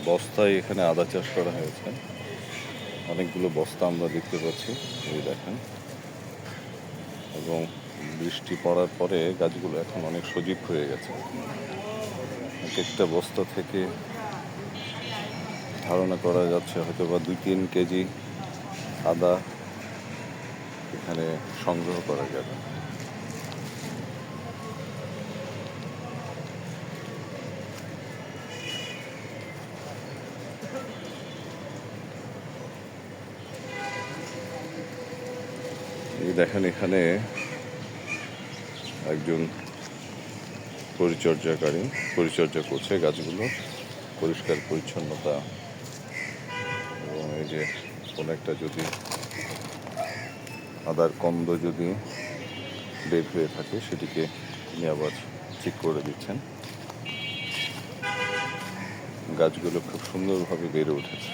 বস্তায় এখানে আদা চাষ করা হয়েছে। অনেকগুলো বস্তা আমরা দেখতে পাচ্ছি, এই দেখেন। এবং বৃষ্টি পড়ার পরে গাছগুলো এখন অনেক সজীব হয়ে গেছে। এক একটা বস্তা থেকে ধারণা করা যাচ্ছে হয়তো বা 2-3 কেজি আদা এখানে সংগ্রহ করা যাবে। এই দেখেন, এখানে একজন পরিচর্যা করছে গাছগুলো, পরিষ্কার পরিচ্ছন্নতা। এবং এই যে কোনো একটা যদি আদার কন্দ যদি বের হয়ে থাকে সেটিকে তিনি আবার ঠিক করে দিচ্ছেন। গাছগুলো খুব সুন্দরভাবে বেড়ে উঠেছে।